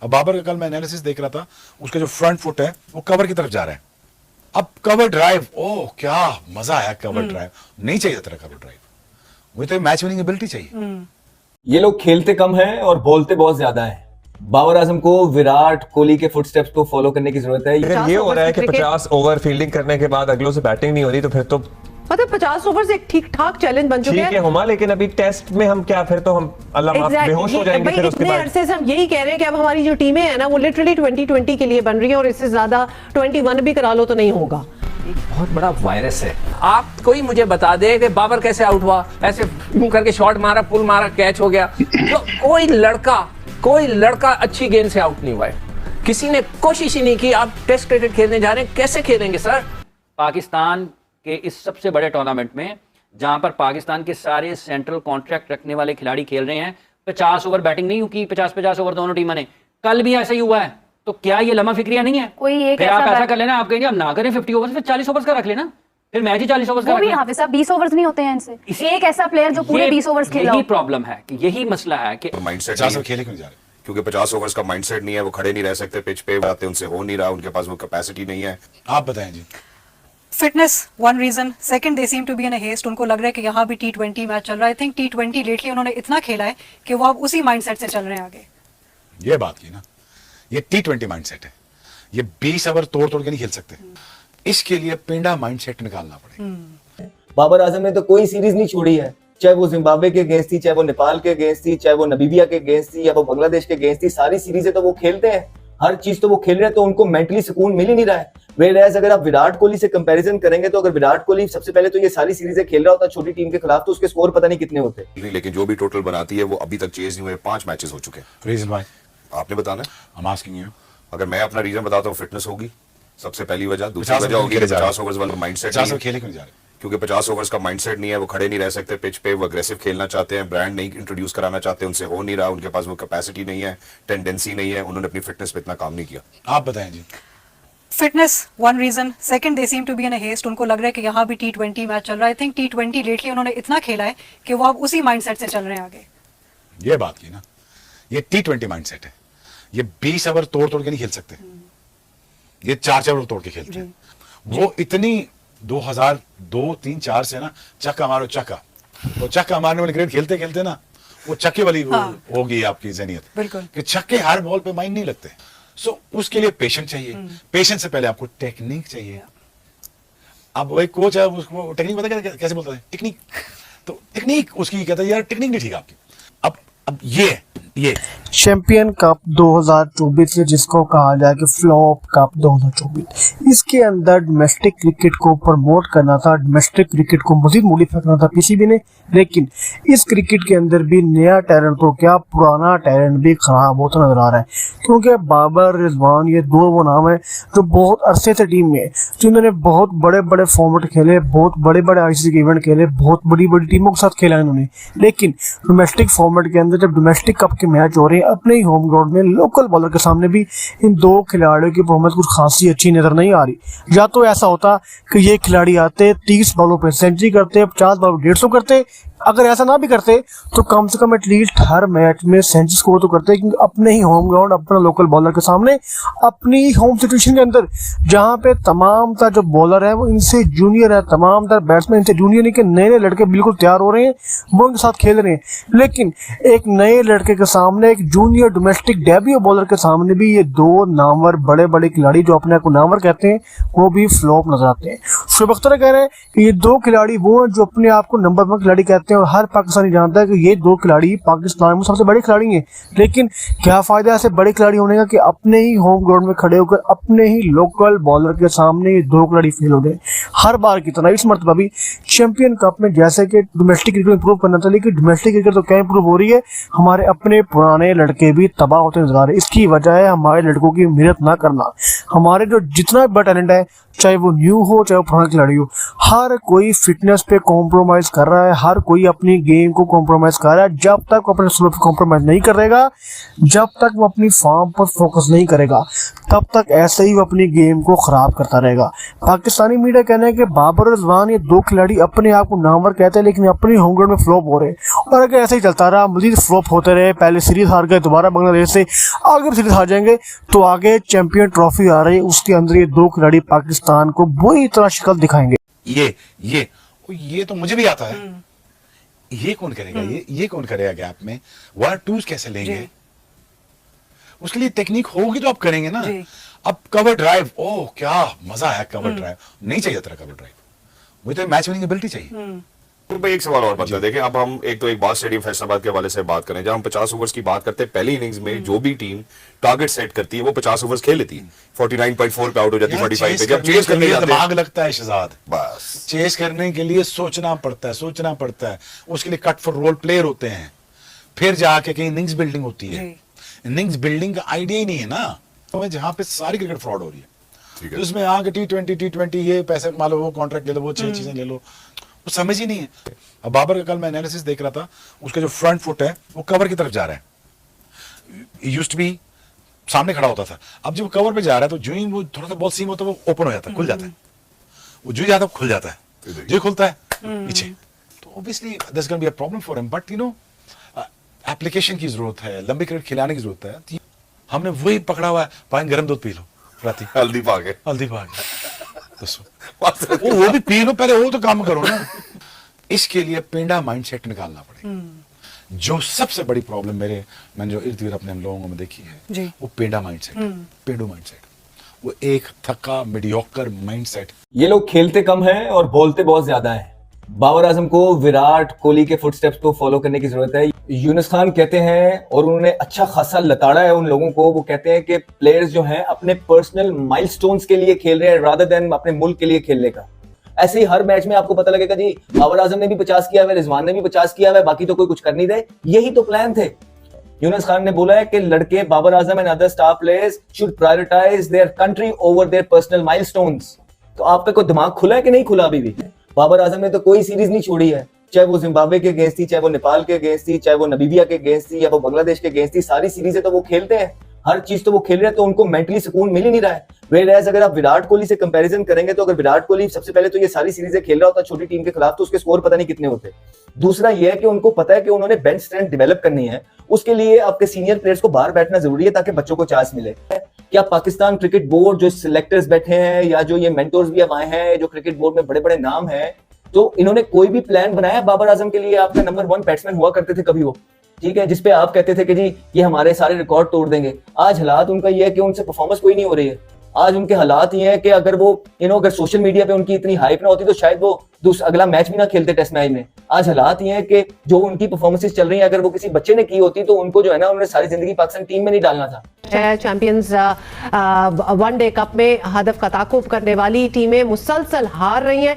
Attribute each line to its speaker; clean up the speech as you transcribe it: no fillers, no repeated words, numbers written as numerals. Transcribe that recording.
Speaker 1: अब बाबर का कल मैं एनालिसिस देख रहा था, उसका जो फ्रंट फुट है वो कवर की तरफ जा रहा है। अब कवर ड्राइव, ओह क्या मजा आया कवर ड्राइव, नहीं चाहिए था कवर ड्राइव, मुझे तो मैच विनिंग एबिलिटी चाहिए।
Speaker 2: ये लोग खेलते कम हैं और बोलते बहुत ज्यादा हैं। बाबर आजम को विराट कोहली के फुटस्टेप्स को फॉलो करने की जरूरत है।
Speaker 3: अगर ये हो रहा है कि 50 ओवर फील्डिंग करने के बाद अगलों से बैटिंग नहीं हो रही, तो फिर तो
Speaker 4: मतलब 50 ओवर से एक ठीक ठाक चैलेंज बन चुका
Speaker 3: ठीक है हुमा, लेकिन अभी टेस्ट में हम क्या, फिर तो हम अल्लाह माफ बेहोश हो जाएंगे। फिर उसके
Speaker 4: इतने
Speaker 3: बाद
Speaker 4: अरसे से हम यही कह रहे हैं कि अब हमारी जो टीमें हैं ना वो लिटरली 2020 के लिए बन रही है, और इससे ज्यादा 21 भी करा लो तो नहीं होगा।
Speaker 5: एक बहुत बड़ा वायरस है। आप कोई मुझे बता दे कि बाबर कैसे आउट हुआ, ऐसे करके शॉट मारा, पुल मारा, कैच हो गया। तो कोई लड़का अच्छी गेंद से आउट नहीं हुआ है। किसी ने कोशिश ही नहीं की। आप टेस्ट क्रिकेट खेलने जा रहे हैं, कैसे खेलेंगे सर?
Speaker 6: पाकिस्तान के इस सबसे बड़े टूर्नामेंट में जहां पर पाकिस्तान के सारे सेंट्रल कॉन्ट्रैक्ट रखने वाले खिलाड़ी खेल रहे हैं, 50 ओवर बैटिंग नहीं हुई, 50 ओवर दोनों टीमों ने, कल भी ऐसा ही हुआ है। तो क्या ये लम्हा फिक्रिया नहीं है?
Speaker 7: कोई एक
Speaker 6: फिर आप ऐसा कर लेना, आप कहेंगे हम ना करें 50 ओवर, फिर 40 ओवर का रख लेना, फिर मैच ही 40 ओवर का रख लेना।
Speaker 7: हाफिज साहब 20 ओवर्स नहीं होते हैं इनसे। एक ऐसा प्लेयर जो पूरे 20 ओवर्स खेला,
Speaker 6: यही प्रॉब्लम है, यही मसला है कि
Speaker 8: माइंडसेट
Speaker 1: 50 खेले क्यों जा रहे,
Speaker 8: क्योंकि 50 ओवर्स का माइंडसेट नहीं है, वो खड़े नहीं रह सकते पिच पे, आते उनसे हो नहीं रहा, उनके पास वो कैपेसिटी नहीं है।
Speaker 1: आप बताएं जी।
Speaker 9: Fitness one reason, second they seem to be in a haste. उनको लग रहा है कि यहाँ भी T20 मैच चल रहा है। आई थिंक T20 लेटली उन्होंने इतना खेला है कि वो अब उसी माइंडसेट से चल रहे हैं आगे।
Speaker 1: ये बात की ना, ये T20 माइंडसेट है, ये 20 ओवर तोड़ तोड़ के नहीं खेल सकते, इसके लिए पिंडा माइंडसेट निकालना पड़ेगा।
Speaker 2: बाबर आजम ने तो कोई सीरीज नहीं छोड़ी है, चाहे वो जिम्बाब्वे के अगेंस्ट थी, चाहे वो नेपाल के अगेंस्ट थी, चाहे वो नमीबिया के अगेंस्ट थी, या वो बांग्लादेश के अगेंस्ट थी। सारी सीरीजें तो वो खेलते हैं, हर चीज तो वो खेल रहे हैं, तो उनको मेंटली सुकून मिल ही नहीं रहा है। वेयरएज अगर आप विराट कोहली से कंपैरिजन करेंगे, तो अगर विराट कोहली सबसे पहले तो ये सारी सीरीजें खेल रहा होता छोटी टीम के खिलाफ, तो उसके स्कोर पता नहीं कितने होते।
Speaker 8: लेकिन जो भी टोटल बनाती है वो अभी तक चेज नहीं हुए, 5 मैचेस हो चुके हैं।
Speaker 1: रीजन व्हाई
Speaker 8: आपने बताना है।
Speaker 1: I am asking you.
Speaker 8: अगर मैं अपना रीजन बताता हूँ, फिटनेस होगी सबसे पहली वजह, दूसरी वजह होगी 50 ओवर्स वाला माइंडसेट।
Speaker 1: 50 खेले क्यों जा रहे,
Speaker 8: क्योंकि 50 ओवर्स का माइंडसेट नहीं है, वो खड़े नहीं रह सकते पिच पे, वो अग्रेसिव खेलना चाहते हैं, ब्रांड नहीं इंट्रोड्यूस कराना चाहते, उनसे हो नहीं रहा, उनके पास वो कैपेसिटी नहीं है, टेंडेंसी नहीं है, उन्होंने अपनी फिटनेस पे इतना काम नहीं किया।
Speaker 1: आप बताएं जी।
Speaker 9: Fitness one reason, second they seem to be in a haste. उनको लग रहा है कि यहाँ भी T20 मैच चल रहा है। आई थिंक T20 लेटली उन्होंने इतना खेला है कि वो अब उसी माइंडसेट से चल रहे हैं आगे।
Speaker 1: ये बात की ना, ये T20 माइंडसेट है, ये 20 ओवर तोड़ तोड़ के नहीं खेल सकते, ये 4 ओवर तोड़ के खेलते हैं। वो इतनी 2002, 3, 4 से ना चक्का मारो चक्का, तो चक्का मारने वाली क्रिकेट खेलते खेलते ना वो चक्के वाली होगी आपकी ज़हनियत,
Speaker 9: बिल्कुल
Speaker 1: कि छक्के हर बॉल पे माइंड नहीं लगते। सो उसके लिए पेशेंस चाहिए, पेशेंस से पहले आपको टेक्निक चाहिए। अब वही कोच है, उसको टेक्निक पता है कैसे बोलता है, टेक्निक, तो टेक्निक उसकी कहता है यार टेक्निक नहीं ठीक है आपकी। अब ये
Speaker 10: चैंपियन कप 2024 से जिसको कहा जाए कि फ्लॉप कप 2024, इसके अंदर डोमेस्टिक क्रिकेट को प्रमोट करना था, डोमेस्टिक क्रिकेट को मजीद मॉडिफाई करना था पीसीबी ने, लेकिन इस क्रिकेट के अंदर भी नया टैलेंट तो क्या पुराना टैलेंट भी खराब होता नजर आ रहा है। क्योंकि बाबर, रिजवान, ये दो वो नाम है जो बहुत अरसे से टीम में, जिन्होंने बहुत बड़े बड़े फॉर्मेट खेले, बहुत बड़े बड़े आईसीसी के इवेंट खेले, बहुत बड़ी बड़ी टीमों के साथ खेला इन्होंने, लेकिन डोमेस्टिक फॉर्मेट के अंदर जब डोमेस्टिक कप के मैच हो रहे हैं अपने ही होम ग्राउंड में लोकल बॉलर के सामने भी इन दो खिलाड़ियों की परफॉर्मेंस कुछ खासी अच्छी नजर नहीं आ रही। या तो ऐसा होता कि ये खिलाड़ी आते 30 बॉलों पे सेंचुरी करते, 50 बॉलों पे 150 करते, अगर ऐसा ना भी करते तो कम से कम एटलीस्ट हर मैच में सेंचुरी स्कोर तो करते, क्योंकि अपने ही होम ग्राउंड, अपना लोकल बॉलर के सामने, अपनी ही होम सिचुएशन के अंदर, जहां पे तमाम तर जो बॉलर है वो इनसे जूनियर है, तमाम तर बैट्समैन इनसे जूनियर नहीं कि नए नए लड़के बिल्कुल तैयार हो रहे हैं, वो इनके साथ खेल रहे हैं, लेकिन एक नए लड़के के सामने, एक जूनियर डोमेस्टिक डेब्यू बॉलर के सामने भी ये दो नामवर बड़े बड़े खिलाड़ी जो अपने को नामवर कहते हैं वो भी फ्लॉप नजर आते हैं। शुभ अख्तर कह रहे हैं कि ये दो खिलाड़ी वो हैं जो अपने आप को नंबर 1 खिलाड़ी कहते हैं, और हर पाकिस्तानी जानता है कि ये दो खिलाड़ी पाकिस्तान में सबसे बड़े खिलाड़ी हैं, लेकिन क्या फायदा ऐसे बड़े खिलाड़ी होने का कि अपने ही होम ग्राउंड में खड़े होकर अपने ही लोकल बॉलर के सामने ये दो खिलाड़ी फेल हो गए। हर बार की तरह इस मरतबा भी चैंपियन कप में जैसे कि डोमेस्टिक क्रिकेट इंप्रूव करना था, लेकिन डोमेस्टिक क्रिकेट तो क्या इंप्रूव हो रही है, हमारे अपने पुराने लड़के भी तबाह होते नजर आ रहे हैं। इसकी वजह है हमारे लड़कों की मेहनत ना करना। हमारे जो जितना बड़ा टैलेंट है, चाहे वो न्यू हो चाहे वो पुराना खिलाड़ी हो, हर कोई फिटनेस पे कॉम्प्रोमाइज कर रहा है, हर कोई अपनी गेम को कॉम्प्रोमाइज कर रहा है। जब तक वो अपने स्लो पे कॉम्प्रोमाइज नहीं करेगा, जब तक वो अपनी फॉर्म पर फोकस नहीं करेगा, तब तक ऐसे ही वो अपनी गेम को खराब करता रहेगा। पाकिस्तानी मीडिया कहना है कि बाबर रिजवान ये दो खिलाड़ी अपने आप को नामवर कहते हैं, लेकिन अपने होम ग्राउंड में फ्लॉप हो रहे हैं, और अगर ऐसे ही चलता रहा, मजीद फ्लॉप होते रहे, पहले सीरीज हार गए, दोबारा बांग्लादेश से आगे सीरीज हार जाएंगे, तो आगे चैंपियन ट्रॉफी आ रही है, उसके अंदर ये दो खिलाड़ी पाकिस्तान को बुरी तरह शिकल दिखाएंगे।
Speaker 1: ये तो मुझे भी आता है। ये कौन करेगा? ये कौन करेगा गैप में? 1-2 कैसे लेंगे? उसके लिए टेक्निक होगी तो आप करेंगे ना। अब कवर ड्राइव, ओह क्या मजा है कवर ड्राइव। नहीं चाहिए तेरा कवर ड्राइव, मुझे तो मैच विनिंग एबिलिटी चाहिए।
Speaker 8: भाई एक सवाल और बनता है, देखें अब हम एक बात स्टेडियम फैसलाबाद के हवाले से बात करें, जब हम 50 ओवर्स की बात करते हैं, पहली इनिंग्स में जो भी टीम टारगेट सेट करती है वो 50 ओवर्स खेल लेती है, 49.4 पे आउट हो जाती है, 45 पे। जब चेस करने जाते हैं,
Speaker 1: दिमाग लगता है शहजाद,
Speaker 8: बस
Speaker 1: चेस करने के लिए सोचना पड़ता है, उसके लिए कट फॉर रोल प्लेयर होते हैं, फिर जाके कहीं इनिंग्स बिल्डिंग होती है। इनिंग्स बिल्डिंग का आइडिया ही नहीं है ना, तो जहां पे सारी क्रिकेट फ्रॉड हो रही है। तो उसमें आके T20 ये पैसे कमा लो, वो कॉन्ट्रैक्ट ले लो, वो 6 चीजें ले लो, वो समझ ही नहीं है। अब बाबर का कल मैं एनालिसिस देख रहा था, उसका जो फ्रंट फुट है वो कवर की तरफ जा रहा है। यूज्ड टू बी सामने खड़ा होता था, अब जब कवर पे जा रहा है तो जो ही वो थोड़ा सा बॉल सीम होता है वो ओपन हो जाता है, खुल जाता है, वो जो जाता है खुल जाता है, जो खुलता है पीछे। तो obviously this gonna be a problem for him, but you know application की जरूरत है, लंबी क्रिकेट खिलाने की जरूरत है। हमने वही पकड़ा हुआ है, पानी गर्म दूध पी लो राती,
Speaker 8: हल्दी पा के
Speaker 1: वो भी पी लो, पहले वो तो काम करो ना। इसके लिए पेंडा माइंडसेट निकालना पड़ेगा। जो सबसे बड़ी प्रॉब्लम मैंने जो इर्द गिर्द अपने हम लोगों में देखी है, वो पेंडा माइंडसेट, पेंडू माइंडसेट, वो एक थका मीडियोकर माइंडसेट।
Speaker 2: ये लोग खेलते कम हैं और बोलते बहुत ज्यादा हैं। बाबर आजम को विराट कोहली के फुटस्टेप्स को फॉलो करने की जरूरत है। यूनुस खान कहते हैं, और उन्होंने अच्छा खासा लताड़ा है उन लोगों को, वो कहते हैं कि प्लेयर्स जो हैं अपने पर्सनल माइलस्टोन्स के लिए खेल रहे हैं रादर देन अपने मुल्क के लिए खेलने का। ऐसे ही हर मैच में आपको पता लगेगा जी बाबर आजम ने भी 50 किया हुआ है, रिजवान ने भी 50 किया हुआ है, बाकी तो कोई कुछ कर नहीं रहे। यही तो प्लान थे। यूनुस खान ने बोला है कि लड़के Babar Azam and other star players should prioritize their country over their personal milestones. तो आपका कोई दिमाग खुला है कि नहीं खुला अभी भी? बाबर आजम ने तो कोई सीरीज नहीं छोड़ी है, चाहे वो जिम्बाब्वे के अगेंस्ट थी, चाहे वो नेपाल के अगेंस्ट थी, चाहे वो नमीबिया के अगेंस्ट थी, या वो बांग्लादेश के अगेंस्ट थी, सारी सीरीजें तो वो खेलते हैं, हर चीज तो वो खेल रहे हैं, तो उनको मेंटली सुकून मिल ही नहीं रहा है। वेयरएज अगर आप विराट कोहली से कंपैरिजन करेंगे, तो अगर विराट कोहली सबसे पहले तो ये सारी सीरीजें खेल रहा होता छोटी टीम के खिलाफ, तो उसके स्कोर पता नहीं कितने होते। दूसरा ये है कि उनको पता है कि उन्होंने बेंच स्ट्रेंथ डेवलप करनी है, उसके लिए आपके सीनियर प्लेयर्स को बाहर बैठना जरूरी है ताकि बच्चों को चांस मिले। क्या पाकिस्तान क्रिकेट बोर्ड जो सिलेक्टर्स बैठे हैं या जो ये मेंटोर्स भी अब आए हैं, जो क्रिकेट बोर्ड में बड़े बड़े नाम हैं, तो इन्होंने कोई भी प्लान बनाया बाबर आजम के लिए? आपका नंबर 1 बैट्समैन हुआ करते थे कभी वो, ठीक है, जिसपे आप कहते थे कि जी ये हमारे सारे रिकॉर्ड तोड़ देंगे। आज हालात उनका ये है कि उनसे परफॉर्मेंस कोई नहीं हो रही है। आज उनके हालात ये हैं कि अगर वो अगर सोशल मीडिया पे उनकी इतनी हाइप ना होती तो शायद वो अगला मैच भी ना खेलते टेस्ट मैच में। आज हालात ये हैं कि जो उनकी परफॉर्मेंसेस चल रही हैं, अगर वो किसी बच्चे ने की होती तो उनको जो है ना, उन्होंने सारी जिंदगी पाकिस्तान टीम में नहीं डालना था।
Speaker 4: चैंपियंस वनडे कप में हदफ का ताकुब करने वाली टीमें मुसलसल हार रही हैं।